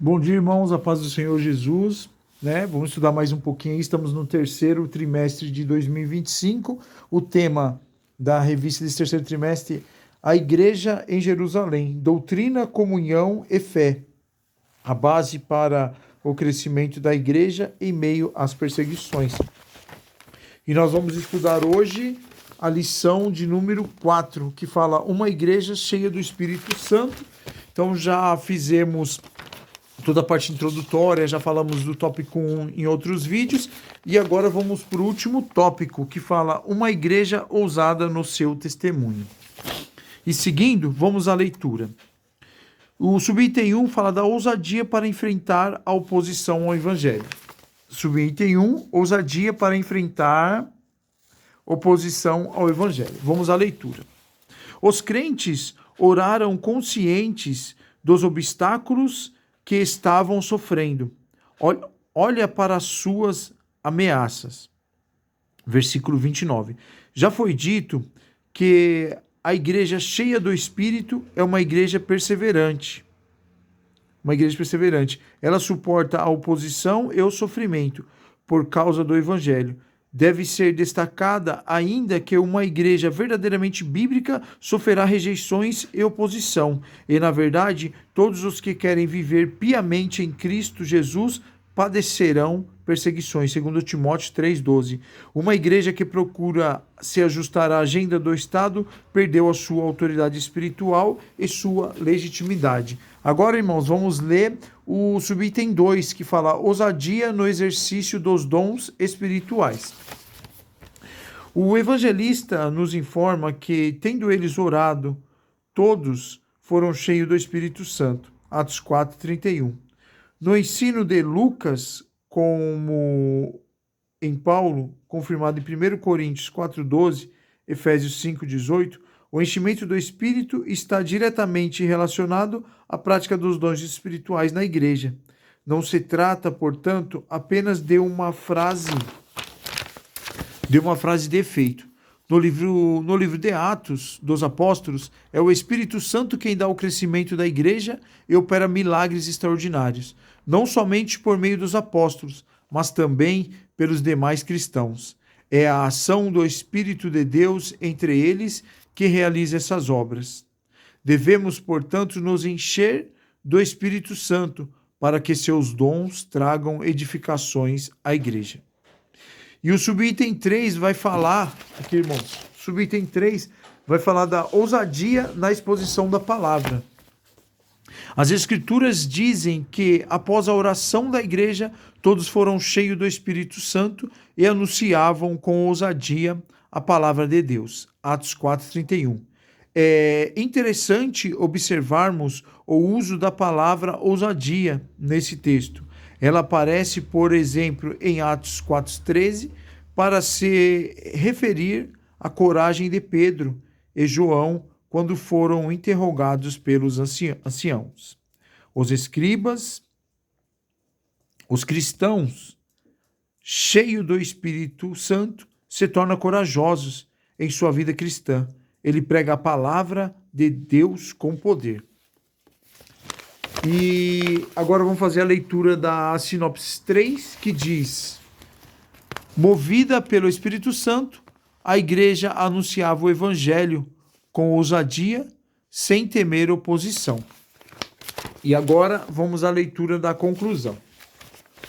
Bom dia, irmãos, a paz do Senhor Jesus, né? Vamos estudar mais um pouquinho aí. Estamos no terceiro trimestre de 2025. O tema da revista desse terceiro trimestre, a Igreja em Jerusalém, doutrina, comunhão e fé, a base para o crescimento da igreja em meio às perseguições. E nós vamos estudar hoje a lição de número 4, que fala uma igreja cheia do Espírito Santo. Então já fizemos toda a parte introdutória, já falamos do tópico 1 em outros vídeos, e agora vamos para o último tópico, que fala uma igreja ousada no seu testemunho. E seguindo, vamos à leitura. O subitem 1 fala da ousadia para enfrentar a oposição ao evangelho. Subitem 1, ousadia para enfrentar oposição ao evangelho. Vamos à leitura. Os crentes oraram conscientes dos obstáculos que estavam sofrendo. Olha para as suas ameaças. Versículo 29. Já foi dito que a igreja cheia do Espírito é uma igreja perseverante. Uma igreja perseverante. Ela suporta a oposição e o sofrimento por causa do Evangelho. Deve ser destacada ainda que uma igreja verdadeiramente bíblica sofrerá rejeições e oposição. E, na verdade, todos os que querem viver piamente em Cristo Jesus padecerão perseguições, segundo Timóteo 3,12. Uma igreja que procura se ajustar à agenda do Estado perdeu a sua autoridade espiritual e sua legitimidade. Agora, irmãos, vamos ler o subitem 2, que fala ousadia no exercício dos dons espirituais. O evangelista nos informa que, tendo eles orado, todos foram cheios do Espírito Santo. Atos 4:31. No ensino de Lucas, como em Paulo, confirmado em 1 Coríntios 4:12, Efésios 5:18, o enchimento do Espírito está diretamente relacionado à prática dos dons espirituais na igreja. Não se trata, portanto, apenas de uma frase de efeito. No livro de Atos dos Apóstolos, é o Espírito Santo quem dá o crescimento da igreja e opera milagres extraordinários, não somente por meio dos apóstolos, mas também pelos demais cristãos. É a ação do Espírito de Deus entre eles que realiza essas obras. Devemos, portanto, nos encher do Espírito Santo para que seus dons tragam edificações à igreja. E o subitem 3 vai falar, aqui irmãos, subitem 3 vai falar da ousadia na exposição da palavra. As Escrituras dizem que, após a oração da igreja, todos foram cheios do Espírito Santo e anunciavam com ousadia a palavra de Deus. Atos 4:31. É interessante observarmos o uso da palavra ousadia nesse texto. Ela aparece, por exemplo, em Atos 4:13, para se referir à coragem de Pedro e João quando foram interrogados pelos anciãos. Os escribas, os cristãos, cheios do Espírito Santo, se tornam corajosos em sua vida cristã. Ele prega a palavra de Deus com poder. E agora vamos fazer a leitura da sinopse 3, que diz: movida pelo Espírito Santo, a igreja anunciava o evangelho com ousadia, sem temer oposição. E agora vamos à leitura da conclusão.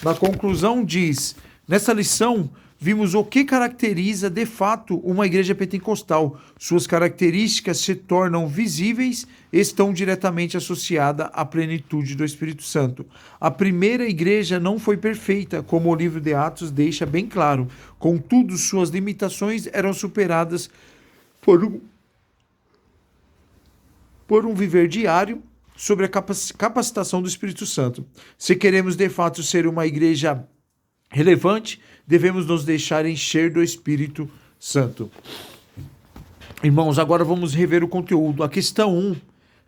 Na conclusão diz: nessa lição, vimos o que caracteriza de fato uma igreja pentecostal. Suas características se tornam visíveis e estão diretamente associadas à plenitude do Espírito Santo. A primeira igreja não foi perfeita, como o livro de Atos deixa bem claro. Contudo, suas limitações eram superadas por um viver diário sobre a capacitação do Espírito Santo. Se queremos de fato ser uma igreja relevante, devemos nos deixar encher do Espírito Santo. Irmãos, agora vamos rever o conteúdo. A questão 1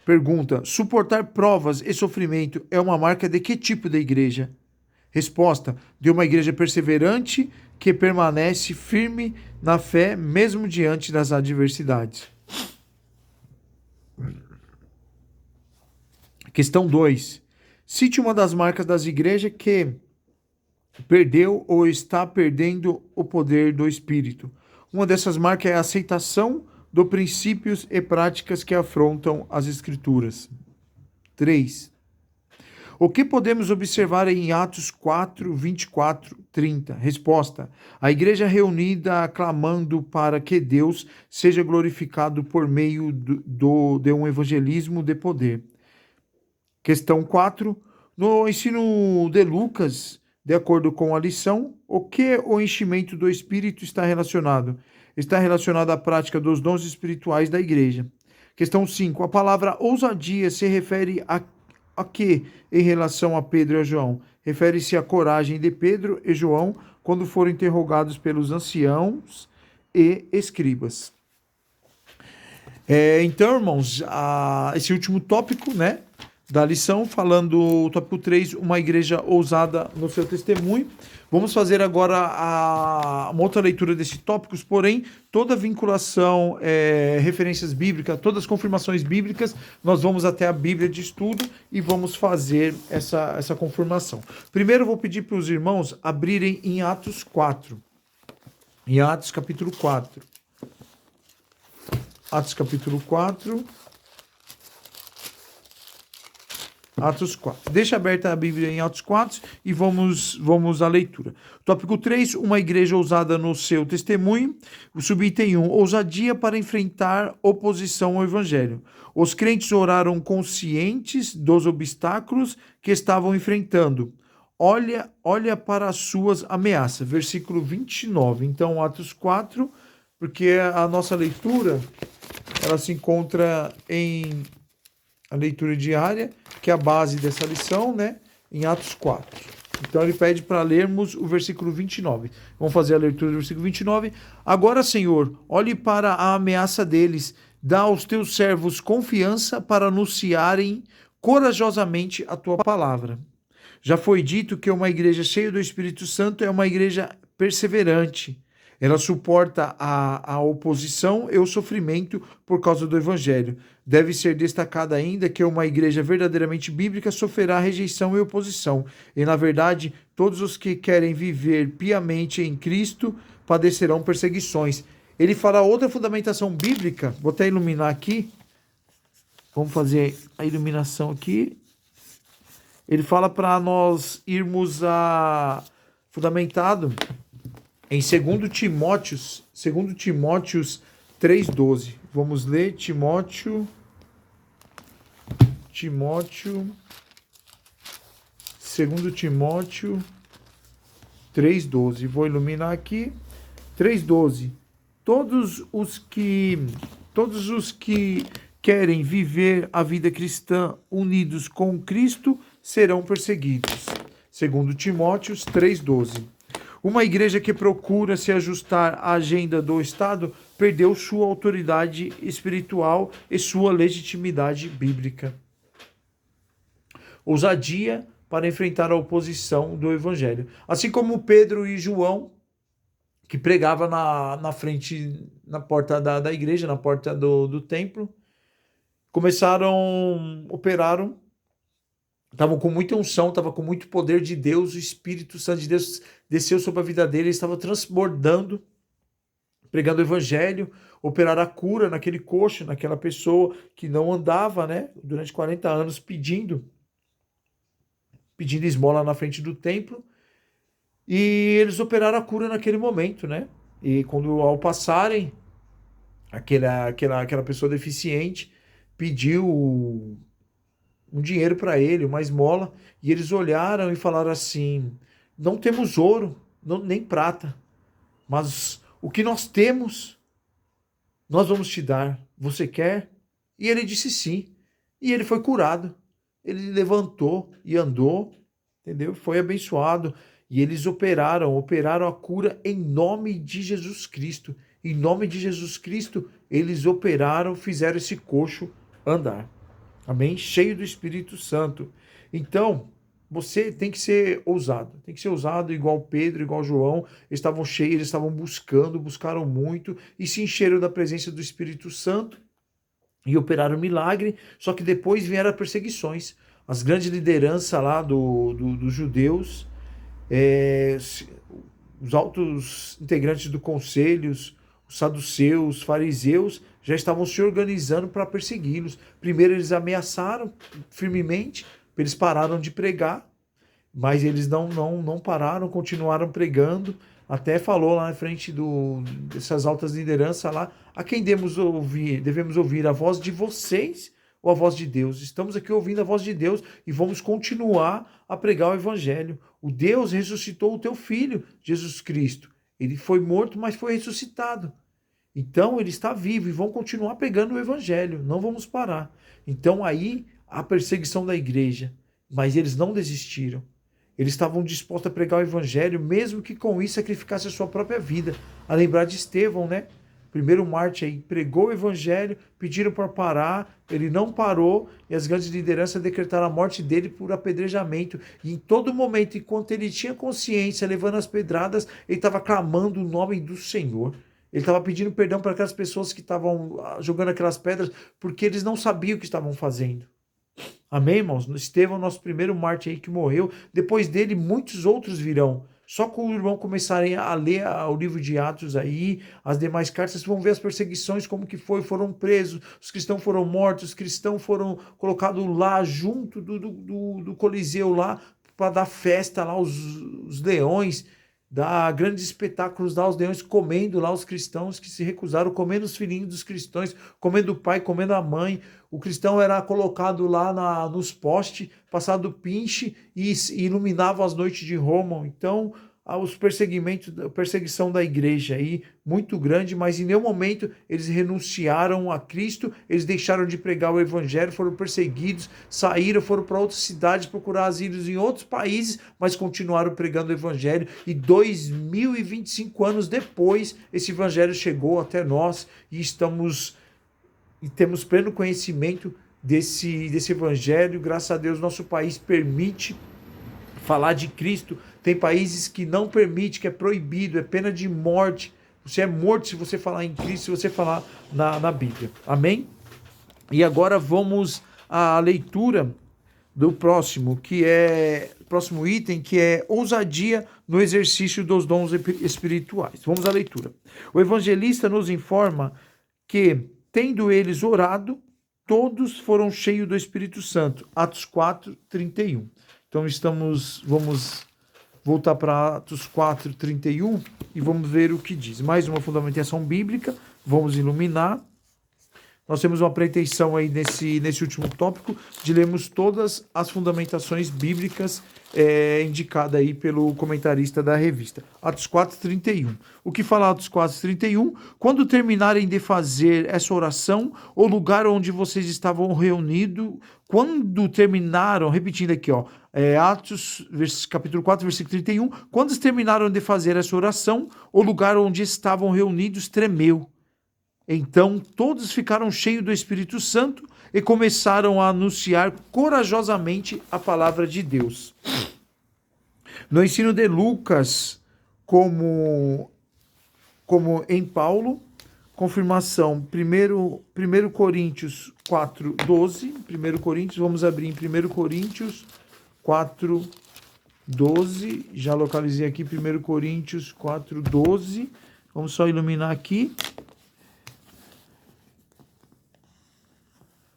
pergunta: suportar provas e sofrimento é uma marca de que tipo de igreja? Resposta: de uma igreja perseverante que permanece firme na fé mesmo diante das adversidades. Questão 2. Cite uma das marcas das igrejas que perdeu ou está perdendo o poder do Espírito. Uma dessas marcas é a aceitação de princípios e práticas que afrontam as Escrituras. 3. O que podemos observar em Atos 4, 24, 30? Resposta: a igreja reunida clamando para que Deus seja glorificado por meio de um evangelismo de poder. Questão 4. No ensino de Lucas, de acordo com a lição, o que o enchimento do Espírito está relacionado? Está relacionado à prática dos dons espirituais da igreja. Questão 5. A palavra ousadia se refere a que em relação a Pedro e a João? Refere-se à coragem de Pedro e João quando foram interrogados pelos anciãos e escribas. Então, irmãos, esse último tópico, né, da lição, falando o tópico 3, uma igreja ousada no seu testemunho. Vamos fazer agora uma outra leitura desses tópicos, porém, toda vinculação, referências bíblicas, todas as confirmações bíblicas, nós vamos até a Bíblia de estudo e vamos fazer essa confirmação. Primeiro, eu vou pedir para os irmãos abrirem em Atos 4. Em Atos capítulo 4. Atos capítulo 4. Atos 4. Deixa aberta a Bíblia em Atos 4 e vamos à leitura. Tópico 3, uma igreja ousada no seu testemunho. O subitem 1, ousadia para enfrentar oposição ao evangelho. Os crentes oraram conscientes dos obstáculos que estavam enfrentando. Olha para as suas ameaças. Versículo 29. Então, Atos 4, porque a nossa leitura, ela se encontra em a leitura diária, que é a base dessa lição, né? Em Atos 4. Então ele pede para lermos o versículo 29. Vamos fazer a leitura do versículo 29. Agora, Senhor, olhe para a ameaça deles, dá aos teus servos confiança para anunciarem corajosamente a tua palavra. Já foi dito que uma igreja cheia do Espírito Santo é uma igreja perseverante. Ela suporta a oposição e o sofrimento por causa do Evangelho. Deve ser destacado ainda que uma igreja verdadeiramente bíblica sofrerá rejeição e oposição. E, na verdade, todos os que querem viver piamente em Cristo padecerão perseguições. Ele fala outra fundamentação bíblica. Vou até iluminar aqui. Vamos fazer a iluminação aqui. Ele fala para nós irmos fundamentado em 2 Timóteos 3,12. Vamos ler Timóteo 2 Timóteo 3,12. Vou iluminar aqui. 3,12. Todos os que querem viver a vida cristã unidos com Cristo serão perseguidos. 2 Timóteo 3,12. Uma igreja que procura se ajustar à agenda do Estado perdeu sua autoridade espiritual e sua legitimidade bíblica. Ousadia para enfrentar a oposição do Evangelho. Assim como Pedro e João, que pregava na frente, na porta da igreja, na porta do templo, operaram, estavam com muita unção, estavam com muito poder de Deus, o Espírito Santo de Deus desceu sobre a vida dele, ele estava transbordando, pregando o evangelho, operar a cura naquele coxo, naquela pessoa que não andava, né, durante 40 anos pedindo esmola na frente do templo, e eles operaram a cura naquele momento, né? E quando ao passarem, aquela pessoa deficiente pediu um dinheiro para ele, uma esmola, e eles olharam e falaram assim: não temos ouro, nem prata, mas o que nós temos, nós vamos te dar. Você quer? E ele disse sim. E ele foi curado. Ele levantou e andou, entendeu? Foi abençoado. E eles operaram a cura em nome de Jesus Cristo. Em nome de Jesus Cristo, eles operaram, fizeram esse coxo andar. Amém? Cheio do Espírito Santo. Então, você tem que ser ousado. Tem que ser ousado igual Pedro, igual João. Eles estavam cheios, eles estavam buscaram muito e se encheram da presença do Espírito Santo e operaram milagre. Só que depois vieram as perseguições. as grandes lideranças lá dos judeus, os altos integrantes do conselho, os saduceus, os fariseus, já estavam se organizando para persegui-los. Primeiro eles ameaçaram firmemente, eles pararam de pregar, mas eles não pararam, continuaram pregando, até falou lá na frente dessas altas lideranças lá, a quem devemos ouvir a voz de vocês ou a voz de Deus? Estamos aqui ouvindo a voz de Deus e vamos continuar a pregar o evangelho. O Deus ressuscitou o teu filho, Jesus Cristo. Ele foi morto, mas foi ressuscitado. Então ele está vivo e vão continuar pregando o evangelho, não vamos parar. Então aí a perseguição da igreja, mas eles não desistiram. Eles estavam dispostos a pregar o evangelho, mesmo que com isso sacrificasse a sua própria vida. A lembrar de Estevão, né? Primeiro mártir aí, pregou o evangelho, pediram para parar, ele não parou, e as grandes lideranças decretaram a morte dele por apedrejamento. E em todo momento, enquanto ele tinha consciência, levando as pedradas, ele estava clamando o nome do Senhor. Ele estava pedindo perdão para aquelas pessoas que estavam jogando aquelas pedras, porque eles não sabiam o que estavam fazendo. Amém, irmãos? Estevão, nosso primeiro mártir aí que morreu. Depois dele, muitos outros virão. Só quando os irmãos começarem a ler o livro de Atos aí, as demais cartas, vocês vão ver as perseguições, como que foi, foram presos, os cristãos foram mortos, os cristãos foram colocados lá junto do Coliseu lá, para dar festa lá, os leões, dar grandes espetáculos lá, os leões comendo lá os cristãos que se recusaram, comendo os filhinhos dos cristãos, comendo o pai, comendo a mãe. O cristão era colocado lá nos postes, passado pinche e iluminava as noites de Roma. Então, a perseguição da igreja aí, muito grande, mas em nenhum momento eles renunciaram a Cristo, eles deixaram de pregar o evangelho, foram perseguidos, saíram, foram para outras cidades procurar asilos em outros países, mas continuaram pregando o evangelho, e 2025 anos depois, esse evangelho chegou até nós, e temos pleno conhecimento desse evangelho. Graças a Deus, nosso país permite falar de Cristo. Tem países que não permite, que é proibido, é pena de morte. Você é morto se você falar em Cristo, se você falar na Bíblia. Amém? E agora vamos à leitura do próximo item, que é ousadia no exercício dos dons espirituais. Vamos à leitura. O evangelista nos informa que, tendo eles orado, todos foram cheios do Espírito Santo. Atos 4, 31. Então vamos voltar para Atos 4, 31 e vamos ver o que diz. Mais uma fundamentação bíblica, vamos iluminar. Nós temos uma pretensão aí nesse último tópico de lermos todas as fundamentações bíblicas indicadas aí pelo comentarista da revista. Atos 4, 31. O que fala Atos 4, 31? Quando terminarem de fazer essa oração, o lugar onde vocês estavam reunidos, quando terminaram, repetindo aqui, Atos, capítulo 4, versículo 31, quando terminaram de fazer essa oração, o lugar onde estavam reunidos tremeu. Então todos ficaram cheios do Espírito Santo e começaram a anunciar corajosamente a palavra de Deus. No ensino de Lucas, como em Paulo, confirmação, 1 Coríntios 4, 12. 1 Coríntios, vamos abrir em 1 Coríntios 4, 12. Já localizei aqui 1 Coríntios 4, 12. Vamos só iluminar aqui.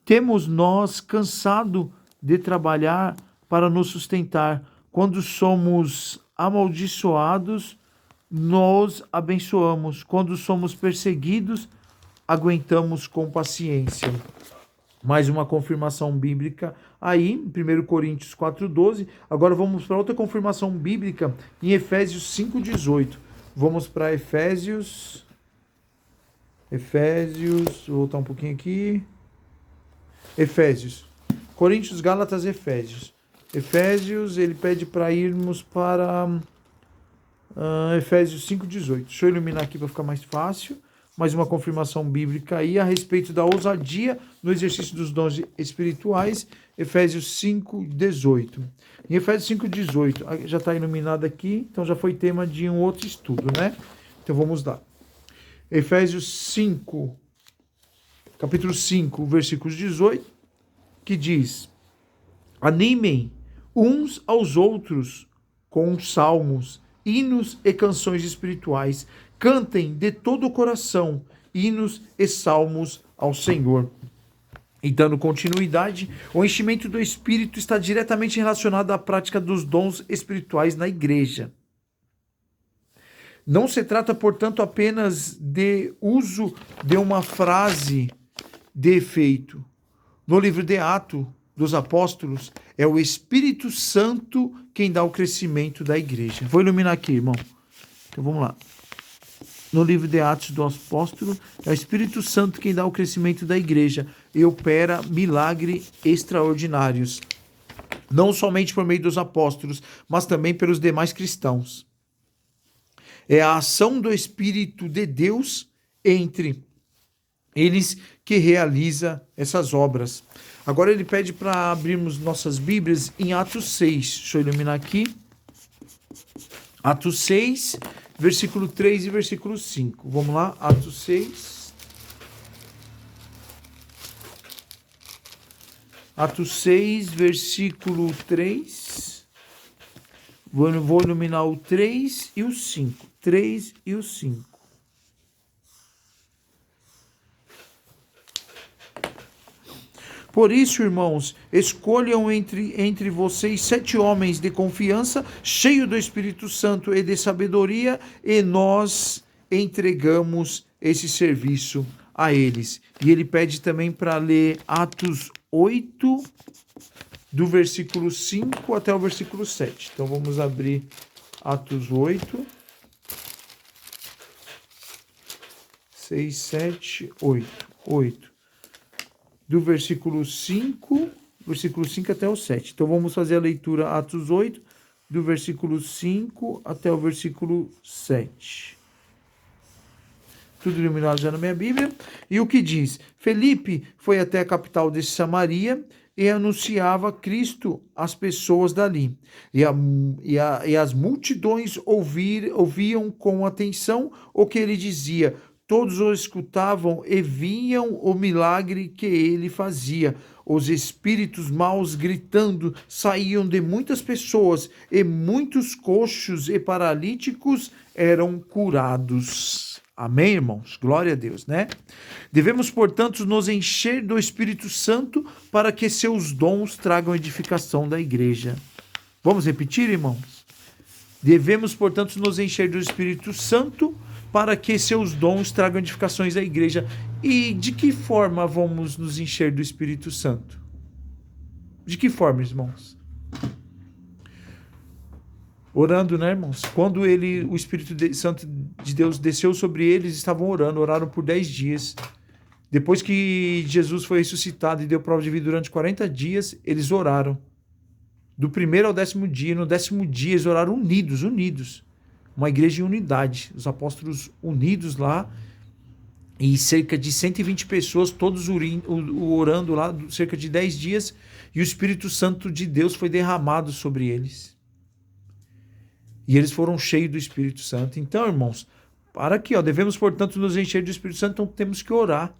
Temos nós cansado de trabalhar para nos sustentar. Quando somos amaldiçoados, nós abençoamos. Quando somos perseguidos, aguentamos com paciência. Mais uma confirmação bíblica aí, 1 Coríntios 4,12. Agora vamos para outra confirmação bíblica em Efésios 5,18. Vamos para Efésios, vou voltar um pouquinho aqui. Efésios, Coríntios, Gálatas, Efésios. Efésios, ele pede para irmos para Efésios 5,18. Deixa eu iluminar aqui para ficar mais fácil. Mais uma confirmação bíblica aí a respeito da ousadia no exercício dos dons espirituais. Efésios 5,18. Em Efésios 5,18, já está iluminado aqui, então já foi tema de um outro estudo, né? Então vamos lá. Efésios 5, capítulo 5, versículos 18, que diz: Animem uns aos outros com salmos, hinos e canções espirituais. Cantem de todo o coração hinos e salmos ao Senhor. E dando continuidade, o enchimento do Espírito está diretamente relacionado à prática dos dons espirituais na igreja. Não se trata, portanto, apenas de uso de uma frase de efeito. No livro de Atos dos Apóstolos, é o Espírito Santo quem dá o crescimento da igreja. Vou iluminar aqui, irmão. Então vamos lá. No livro de Atos do Apóstolo, é o Espírito Santo quem dá o crescimento da igreja e opera milagres extraordinários, não somente por meio dos apóstolos, mas também pelos demais cristãos. É a ação do Espírito de Deus entre eles que realiza essas obras. Agora ele pede para abrirmos nossas Bíblias em Atos 6. Deixa eu iluminar aqui. Atos 6, versículo 3 e versículo 5. Vamos lá, Atos 6. Atos 6, versículo 3. Vou iluminar o 3 e o 5. 3 e o 5. Por isso, irmãos, escolham entre vocês 7 homens de confiança, cheios do Espírito Santo e de sabedoria, e nós entregamos esse serviço a eles. E ele pede também para ler Atos 8, do versículo 5 até o versículo 7. Então vamos abrir Atos 8. 6, 7, 8. Do versículo 5 até o 7. Então vamos fazer a leitura Atos 8, do versículo 5 até o versículo 7. Tudo iluminado já na minha Bíblia. E o que diz? Felipe foi até a capital de Samaria e anunciava Cristo às pessoas dali. E as multidões ouviam com atenção o que ele dizia. Todos o escutavam e viam o milagre que ele fazia. Os espíritos maus, gritando, saíam de muitas pessoas, e muitos coxos e paralíticos eram curados. Amém, irmãos? Glória a Deus, né? Devemos, portanto, nos encher do Espírito Santo para que seus dons tragam edificação da igreja. Vamos repetir, irmãos? Devemos, portanto, nos encher do Espírito Santo para que seus dons tragam edificações à igreja. E de que forma vamos nos encher do Espírito Santo? De que forma, irmãos? Orando, né, irmãos? Quando o Espírito Santo de Deus desceu sobre eles, estavam oraram por 10 dias. Depois que Jesus foi ressuscitado e deu prova de vida durante 40 dias, eles oraram. Do primeiro ao 10º dia, no 10º dia eles oraram unidos. Uma igreja em unidade, os apóstolos unidos lá, e cerca de 120 pessoas, todos orando lá, cerca de 10 dias, e o Espírito Santo de Deus foi derramado sobre eles. E eles foram cheios do Espírito Santo. Então, irmãos, para aqui, devemos, portanto, nos encher do Espírito Santo, então temos que orar.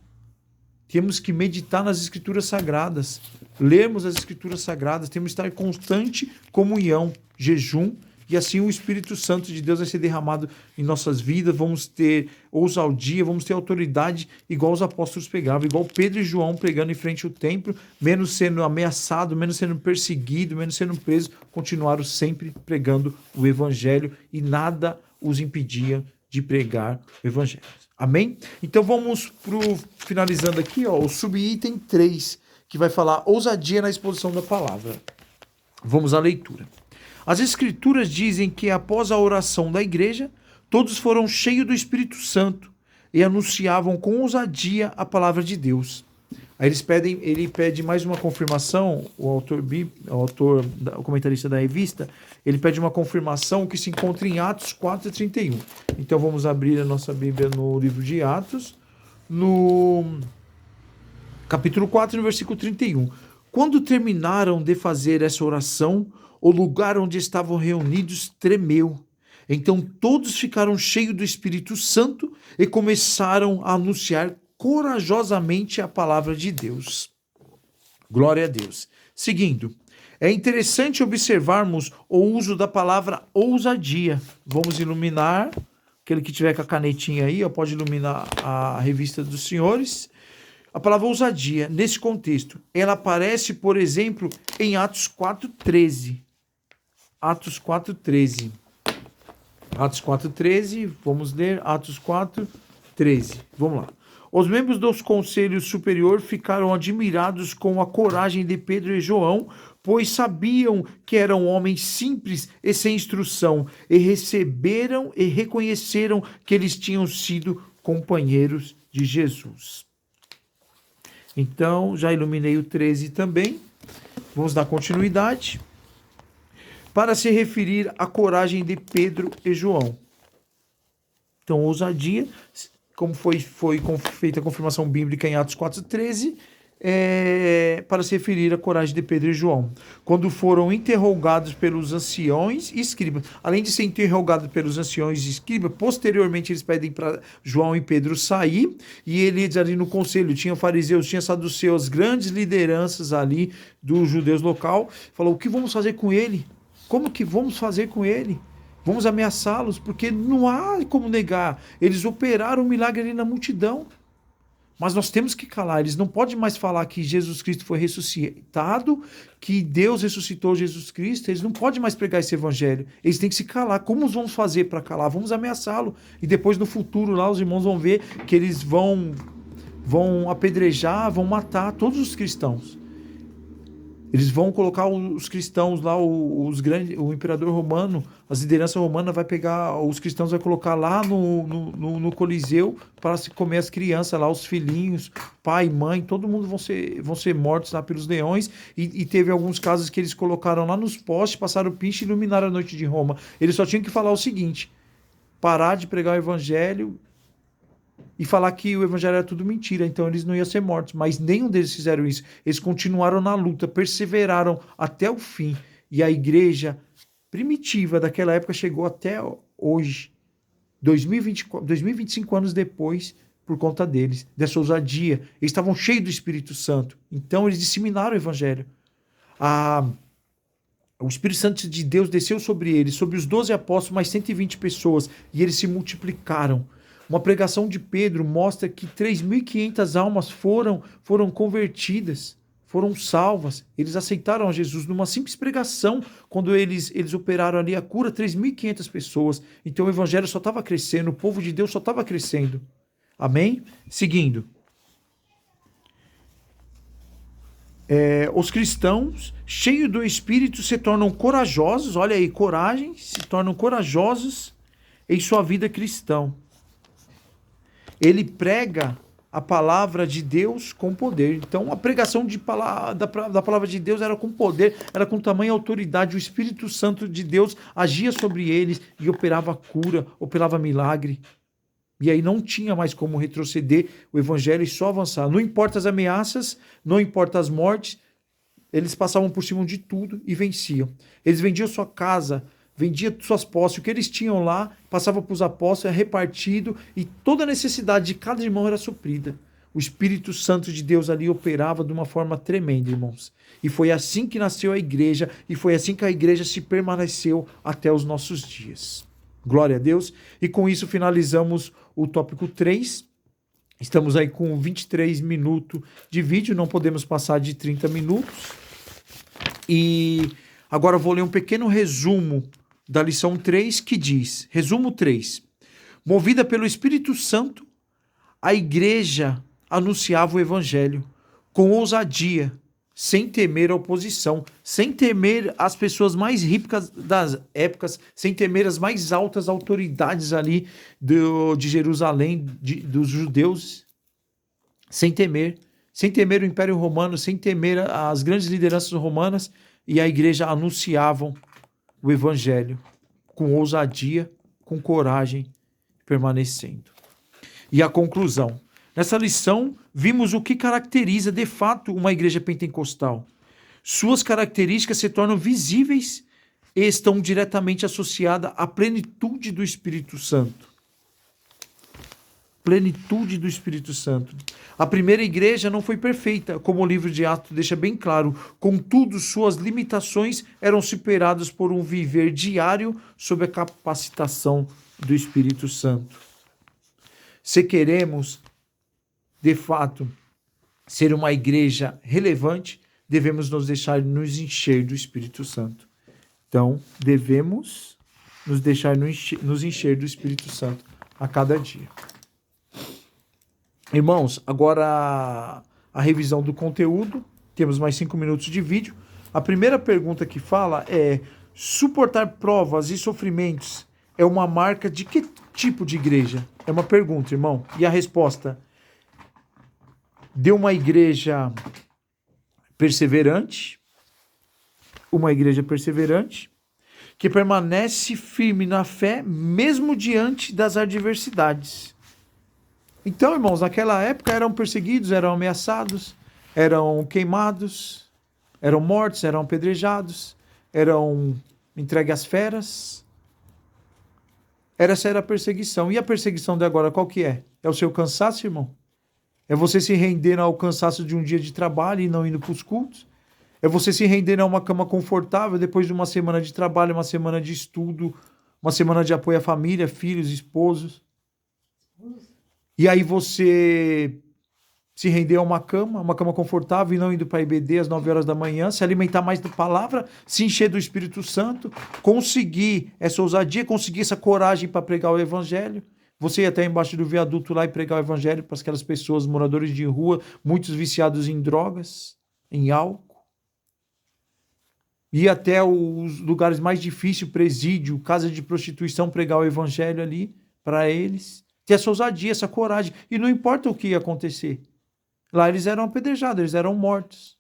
Temos que meditar nas Escrituras Sagradas, lermos as Escrituras Sagradas, temos que estar em constante comunhão, jejum, e assim o Espírito Santo de Deus vai ser derramado em nossas vidas, vamos ter ousadia, vamos ter autoridade, igual os apóstolos pegavam, igual Pedro e João pregando em frente ao templo, menos sendo ameaçado, menos sendo perseguido, menos sendo preso, continuaram sempre pregando o Evangelho e nada os impedia de pregar o Evangelho. Amém? Então vamos finalizando aqui, o subitem 3, que vai falar ousadia na exposição da palavra. Vamos à leitura. As Escrituras dizem que após a oração da igreja, todos foram cheios do Espírito Santo e anunciavam com ousadia a palavra de Deus. Aí ele pede mais uma confirmação, o comentarista da revista, ele pede uma confirmação que se encontra em Atos 4:31. Então vamos abrir a nossa Bíblia no livro de Atos, no capítulo 4, no versículo 31. Quando terminaram de fazer essa oração, o lugar onde estavam reunidos tremeu. Então todos ficaram cheios do Espírito Santo e começaram a anunciar corajosamente a palavra de Deus. Glória a Deus. Seguindo, É interessante observarmos o uso da palavra ousadia. Vamos iluminar, aquele que tiver com a canetinha aí, ó, pode iluminar a revista dos senhores. A palavra ousadia, nesse contexto, ela aparece, por exemplo, em Atos 4:13. Atos 4:13. Atos 4:13, vamos ler Atos 4:13. Vamos lá. Os membros do conselho superior ficaram admirados com a coragem de Pedro e João, pois sabiam que eram homens simples e sem instrução, e receberam e reconheceram que eles tinham sido companheiros de Jesus. Então, já iluminei o 13 também. Vamos dar continuidade. Para se referir à coragem de Pedro e João. Então, ousadia, como foi feita a confirmação bíblica em Atos 4:13, para se referir à coragem de Pedro e João. Quando foram interrogados pelos anciões e escribas, além de ser interrogados pelos anciões e escribas, posteriormente eles pedem para João e Pedro sair, e eles ali no conselho, tinha fariseus, tinha saduceus, grandes lideranças ali dos judeus local, falou, o que vamos fazer com ele? Como que vamos fazer com ele? Vamos ameaçá-los, porque não há como negar. Eles operaram um milagre ali na multidão. Mas nós temos que calar. Eles não podem mais falar que Jesus Cristo foi ressuscitado, que Deus ressuscitou Jesus Cristo. Eles não podem mais pregar esse evangelho. Eles têm que se calar. Como vamos fazer para calar? Vamos ameaçá-lo. E depois, no futuro, lá os irmãos vão ver que eles vão apedrejar, vão matar todos os cristãos. Eles vão colocar os cristãos lá, o imperador romano, as lideranças romanas vai pegar os cristãos, vai colocar lá no Coliseu para se comer as crianças lá, os filhinhos, pai, mãe, todo mundo vão ser mortos lá pelos leões. E teve alguns casos que eles colocaram lá nos postes, passaram o piche e iluminaram a noite de Roma. Eles só tinham que falar o seguinte, parar de pregar o evangelho e falar que o evangelho era tudo mentira, então eles não iam ser mortos, mas nenhum deles fizeram isso. Eles continuaram na luta, perseveraram até o fim, e a igreja primitiva daquela época chegou até hoje, 2025 anos depois, por conta deles, dessa ousadia. Eles estavam cheios do Espírito Santo, então eles disseminaram o evangelho. O Espírito Santo de Deus desceu sobre eles, sobre os 12 apóstolos, mais 120 pessoas, e eles se multiplicaram. Uma pregação de Pedro mostra que 3.500 almas foram convertidas, foram salvas. Eles aceitaram a Jesus numa simples pregação, quando eles operaram ali a cura, 3.500 pessoas. Então o evangelho só estava crescendo, o povo de Deus só estava crescendo. Amém? Seguindo. Os cristãos, cheios do Espírito, se tornam corajosos, olha aí, coragem, se tornam corajosos em sua vida cristã. Ele prega a palavra de Deus com poder. Então, a pregação da palavra de Deus era com poder, era com tamanha autoridade. O Espírito Santo de Deus agia sobre eles e operava cura, operava milagre. E aí não tinha mais como retroceder o evangelho e só avançar. Não importa as ameaças, não importa as mortes, eles passavam por cima de tudo e venciam. Eles vendiam sua casa, vendia suas posses, o que eles tinham lá, passava para os apóstolos, era repartido, e toda a necessidade de cada irmão era suprida. O Espírito Santo de Deus ali operava de uma forma tremenda, irmãos. E foi assim que nasceu a igreja, e foi assim que a igreja se permaneceu até os nossos dias. Glória a Deus. E com isso finalizamos o tópico 3. Estamos aí com 23 minutos de vídeo, não podemos passar de 30 minutos. E agora eu vou ler um pequeno resumo da lição 3, que diz, resumo 3, movida pelo Espírito Santo, a igreja anunciava o evangelho com ousadia, sem temer a oposição, sem temer as pessoas mais ricas das épocas, sem temer as mais altas autoridades ali de Jerusalém, dos judeus, sem temer o Império Romano, sem temer as grandes lideranças romanas, e a igreja anunciavam o evangelho com ousadia, com coragem, permanecendo. E a conclusão. Nessa lição, vimos o que caracteriza de fato uma igreja pentecostal. Suas características se tornam visíveis e estão diretamente associadas à plenitude do Espírito Santo. plenitude do Espírito Santo. A primeira igreja não foi perfeita, como o livro de Atos deixa bem claro. Contudo, suas limitações eram superadas por um viver diário sob a capacitação do Espírito Santo. Se queremos, de fato, ser uma igreja relevante, devemos nos deixar nos encher do Espírito Santo. Então, devemos nos deixar nos encher do Espírito Santo a cada dia. Irmãos, agora a revisão do conteúdo. Temos mais 5 minutos de vídeo. A primeira pergunta que fala é: suportar provas e sofrimentos é uma marca de que tipo de igreja? É uma pergunta, irmão. E a resposta: de uma igreja perseverante, que permanece firme na fé, mesmo diante das adversidades. Então, irmãos, naquela época eram perseguidos, eram ameaçados, eram queimados, eram mortos, eram apedrejados, eram entregues às feras. Essa era a perseguição. E a perseguição de agora qual que é? É o seu cansaço, irmão? É você se render ao cansaço de um dia de trabalho e não indo para os cultos? É você se render a uma cama confortável depois de uma semana de trabalho, uma semana de estudo, uma semana de apoio à família, filhos, esposos? E aí você se render a uma cama confortável e não indo para a IBD às 9 horas da manhã, se alimentar mais da palavra, se encher do Espírito Santo, conseguir essa ousadia, conseguir essa coragem para pregar o Evangelho. Você ir até embaixo do viaduto lá e pregar o Evangelho para aquelas pessoas, moradores de rua, muitos viciados em drogas, em álcool. Ir até os lugares mais difíceis, presídio, casa de prostituição, pregar o Evangelho ali para eles. Ter essa ousadia, essa coragem. E não importa o que ia acontecer. Lá eles eram apedrejados, eles eram mortos.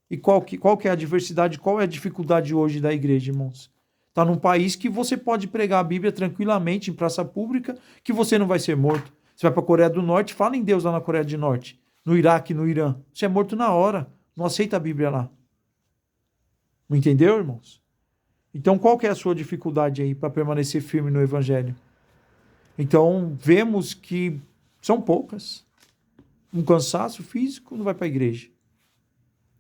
E qual que é a adversidade, qual é a dificuldade hoje da igreja, irmãos? Está num país que você pode pregar a Bíblia tranquilamente em praça pública, que você não vai ser morto. Você vai para a Coreia do Norte, fala em Deus lá na Coreia do Norte, no Iraque, no Irã. Você é morto na hora, não aceita a Bíblia lá. Não entendeu, irmãos? Então qual que é a sua dificuldade aí para permanecer firme no Evangelho? Então vemos que são poucas. Um cansaço físico, não vai para a igreja.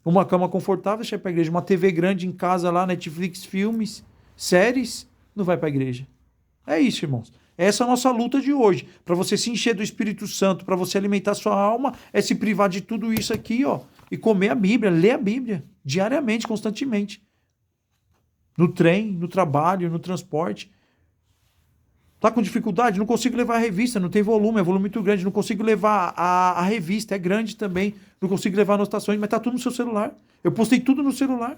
Uma cama confortável, vai para a igreja. Uma TV grande em casa lá, Netflix, filmes, séries, não vai para a igreja. É isso, irmãos. Essa é a nossa luta de hoje. Para você se encher do Espírito Santo, para você alimentar sua alma, é se privar de tudo isso aqui, ó, e comer a Bíblia, ler a Bíblia, diariamente, constantemente. No trem, no trabalho, no transporte. Tá com dificuldade? Não consigo levar a revista, não tem volume, é volume muito grande. Não consigo levar a revista, é grande também. Não consigo levar anotações, mas tá tudo no seu celular. Eu postei tudo no celular.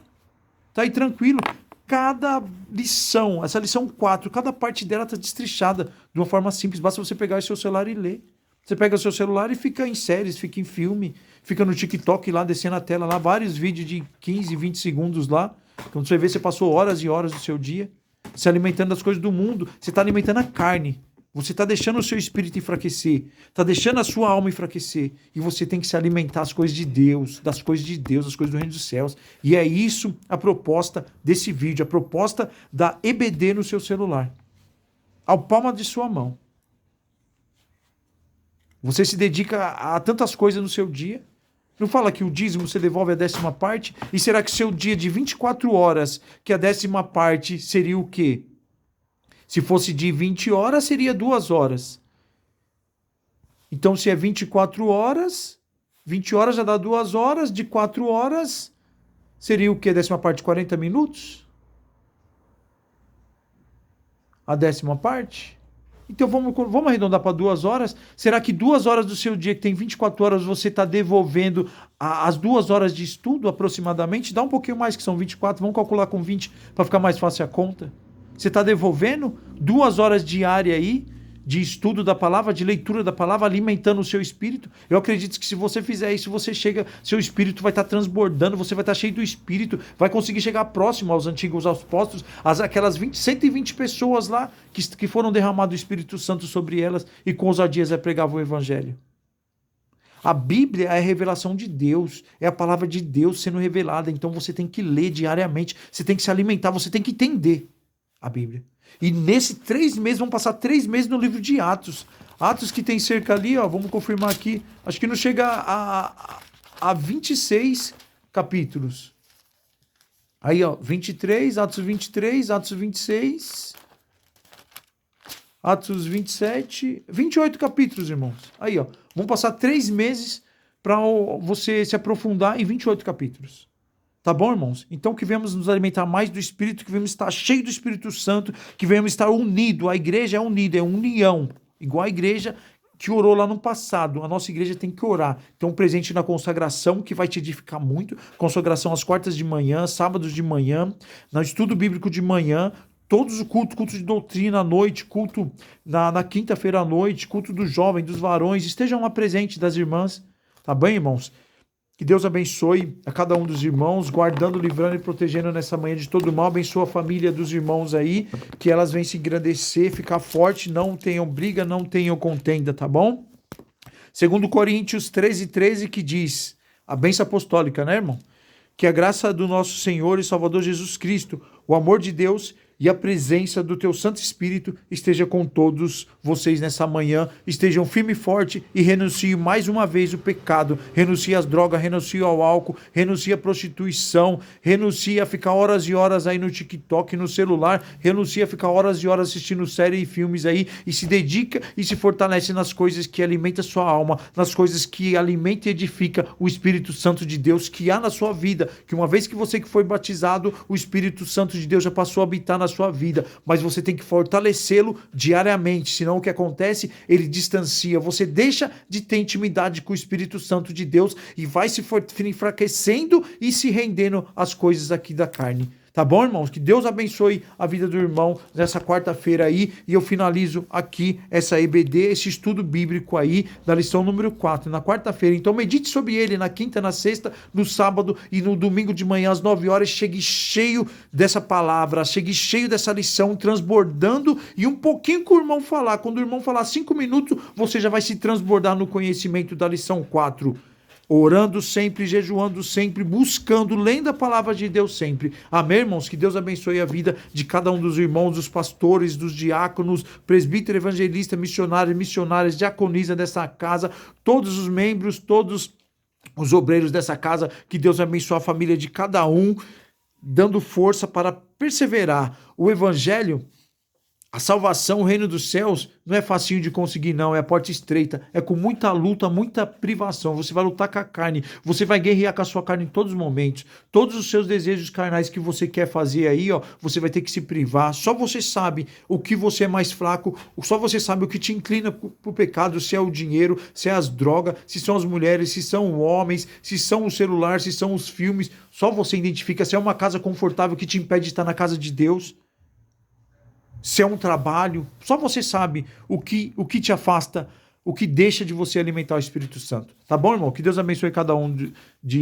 Tá aí tranquilo. Cada lição, essa lição 4, cada parte dela tá destrichada de uma forma simples. Basta você pegar o seu celular e ler. Você pega o seu celular e fica em séries, fica em filme, fica no TikTok lá, descendo a tela lá, vários vídeos de 15, 20 segundos lá. Quando você vê, você passou horas e horas do seu dia se alimentando das coisas do mundo. Você está alimentando a carne. Você está deixando o seu espírito enfraquecer. Está deixando a sua alma enfraquecer. E você tem que se alimentar das coisas de Deus, das coisas do reino dos céus. E é isso a proposta desse vídeo, a proposta da EBD no seu celular. Ao palma de sua mão. Você se dedica a tantas coisas no seu dia. Não fala que o dízimo você devolve a 10ª parte? E será que seu dia de 24 horas, que a 10ª parte seria o quê? Se fosse de 20 horas, seria 2 horas. Então, se é 24 horas, 20 horas já dá 2 horas, de 4 horas, seria o quê? A 10ª parte, 40 minutos? A 10ª parte? Então vamos arredondar para 2 horas. Será que 2 horas do seu dia, que tem 24 horas, você está devolvendo as 2 horas de estudo aproximadamente? Dá um pouquinho mais, que são 24. Vamos calcular com 20 para ficar mais fácil a conta. Você está devolvendo 2 horas diárias aí de estudo da palavra, de leitura da palavra, alimentando o seu espírito. Eu acredito que se você fizer isso, você chega, seu espírito vai estar transbordando, você vai estar cheio do espírito, vai conseguir chegar próximo aos antigos apóstolos, aquelas 120 pessoas lá que foram derramados o Espírito Santo sobre elas e com ousadias pregavam o Evangelho. A Bíblia é a revelação de Deus, é a palavra de Deus sendo revelada, então você tem que ler diariamente, você tem que se alimentar, você tem que entender a Bíblia. E nesses 3 meses, vão passar 3 meses no livro de Atos. Atos que tem cerca ali, ó, vamos confirmar aqui, acho que não chega a 26 capítulos. Aí, ó, 23, Atos 23, Atos 26, Atos 27, 28 capítulos, irmãos. Aí, ó, vamos passar 3 meses para você se aprofundar em 28 capítulos. Tá bom, irmãos? Então que venhamos nos alimentar mais do Espírito, que venhamos estar cheio do Espírito Santo, que venhamos estar unido. A igreja é unida, é união. Igual a igreja que orou lá no passado. A nossa igreja tem que orar. Então presente na consagração, que vai te edificar muito. Consagração às quartas de manhã, sábados de manhã, no estudo bíblico de manhã, todos os cultos, culto de doutrina à noite, culto na quinta-feira à noite, culto do jovem, dos varões, estejam lá presentes das irmãs. Tá bem, irmãos? Que Deus abençoe a cada um dos irmãos, guardando, livrando e protegendo nessa manhã de todo mal. Abençoa a família dos irmãos aí, que elas venham se engrandecer, ficar forte, não tenham briga, não tenham contenda, tá bom? Segundo Coríntios 13:13, que diz, a bênção apostólica, né, irmão? Que a graça do nosso Senhor e Salvador Jesus Cristo, o amor de Deus e a presença do teu Santo Espírito esteja com todos vocês nessa manhã. Estejam firme e forte e renuncie mais uma vez o pecado. Renuncie às drogas, renuncie ao álcool, renuncie à prostituição, renuncie a ficar horas e horas aí no TikTok, no celular, renuncie a ficar horas e horas assistindo séries e filmes aí e se dedica e se fortalece nas coisas que alimentam a sua alma, nas coisas que alimenta e edifica o Espírito Santo de Deus que há na sua vida. Que uma vez que você que foi batizado, o Espírito Santo de Deus já passou a habitar na sua vida, mas você tem que fortalecê-lo diariamente, senão o que acontece? Ele distancia, você deixa de ter intimidade com o Espírito Santo de Deus e vai se enfraquecendo e se rendendo às coisas aqui da carne. Tá bom, irmãos? Que Deus abençoe a vida do irmão nessa quarta-feira aí. E eu finalizo aqui essa EBD, esse estudo bíblico aí, da lição número 4, na quarta-feira. Então medite sobre ele na quinta, na sexta, no sábado e no domingo de manhã às 9 horas. Chegue cheio dessa palavra, chegue cheio dessa lição, transbordando e um pouquinho que o irmão falar. Quando o irmão falar 5 minutos, você já vai se transbordar no conhecimento da lição 4. Orando sempre, jejuando sempre, buscando, lendo a palavra de Deus sempre. Amém, irmãos? Que Deus abençoe a vida de cada um dos irmãos, dos pastores, dos diáconos, presbítero, evangelista, missionário, missionárias, diaconisa dessa casa, todos os membros, todos os obreiros dessa casa. Que Deus abençoe a família de cada um, dando força para perseverar. O evangelho, a salvação, o reino dos céus, não é facinho de conseguir, não. É a porta estreita. É com muita luta, muita privação. Você vai lutar com a carne. Você vai guerrear com a sua carne em todos os momentos. Todos os seus desejos carnais que você quer fazer aí, ó, você vai ter que se privar. Só você sabe o que você é mais fraco. Só você sabe o que te inclina pro pecado. Se é o dinheiro, se é as drogas, se são as mulheres, se são homens, se são o celular, se são os filmes. Só você identifica se é uma casa confortável que te impede de estar na casa de Deus. Se é um trabalho, só você sabe o que te afasta, o que deixa de você alimentar o Espírito Santo. Tá bom, irmão? Que Deus abençoe cada um de